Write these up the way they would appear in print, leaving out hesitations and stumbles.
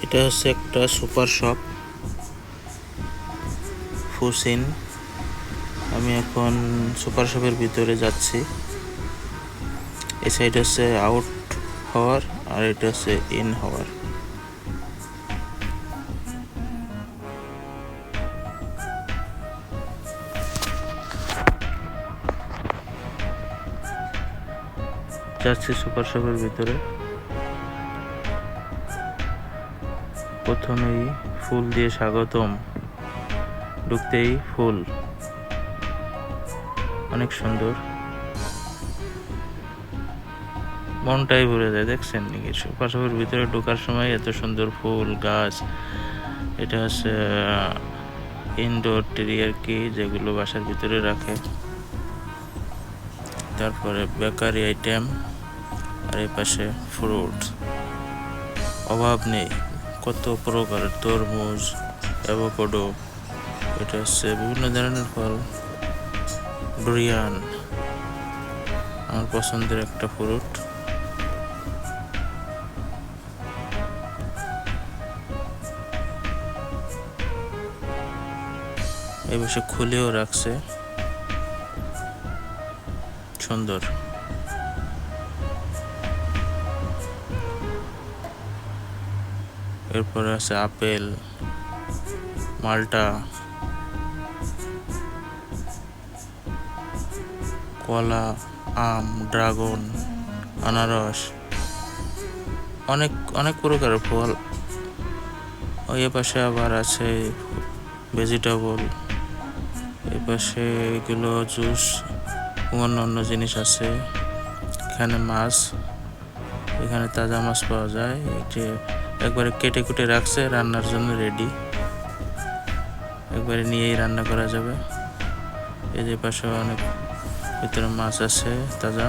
এটা হচ্ছে একটা সুপার শপ ফুসিন। আমি এখন সুপার শপের ভিতরে যাচ্ছি। এই সাইড হচ্ছে আউট হওয়ার আর এটা হচ্ছে ইন হওয়ার। যাচ্ছি সুপার শপের ভিতরে। প্রথমেই ফুল দিয়ে স্বাগতম, ঢুকতেই ফুল, অনেক সুন্দর, মনটাই ভরে যায়। দেখছেন নাকি সুপার শপের ভিতরে ঢোকার সময় এত সুন্দর ফুল গাছ। এটা হচ্ছে ইনডোর ট্রি আর কি, যেগুলো বাসার ভিতরে রাখে। তারপরে বেকারি আইটেম, আর এই পাশে ফ্রুট, অভাব নেই, কত প্রকারের তরমুজ, অ্যাভোকাডো, এটা হচ্ছে বিভিন্ন ধরনের ফল। ডুরিয়ান আমার পছন্দের একটা ফ্রুট। এই পাশে খুলেও রাখছে, সুন্দর। এরপরে আছে আপেল, মাল্টা, কলা, আম, ড্রাগন, আনারস, অনেক অনেক প্রকারের ফল। ওই পাশে আবার আছে ভেজিটেবল, এই পাশে এগুলো জুস, অন্য জিনিস আছে। এখানে মাছ, এখানে তাজা মাছ পাওয়া যায়। এটি একবারে কেটে কুটে রাখছে, রান্নার জন্য রেডি, একবারে নিয়েই রান্না করা যাবে। এই যে পাশে অনেক ভিতরে মাছ আছে তাজা।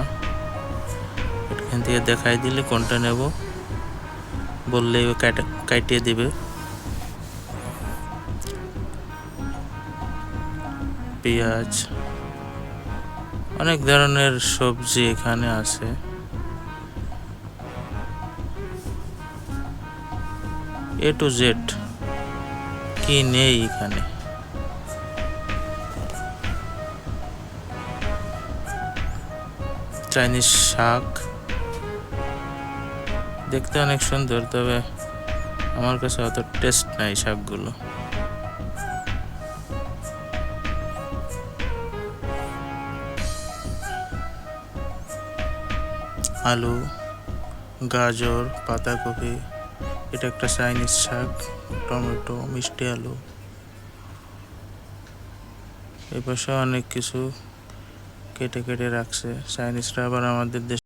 এখান থেকে দেখাই দিলে কোনটা নেব বললেই কাটিয়ে দিবে। পেঁয়াজ, অনেক ধরনের সবজি এখানে আছে। এ টু জেড কি নেই এখানে। চাইনিজ শাক, দেখতে অনেক সুন্দর, তবে আমার কাছে অত টেস্ট নাই শাকগুলো। আলু, গাজর, পাতাকপি, এটা একটা চাইনিজ শাক, টমেটো, মিষ্টি আলু, এই পাশে অনেক কিছু কেটে কেটে রাখছে। চাইনিজরা আবার আমাদের দেশে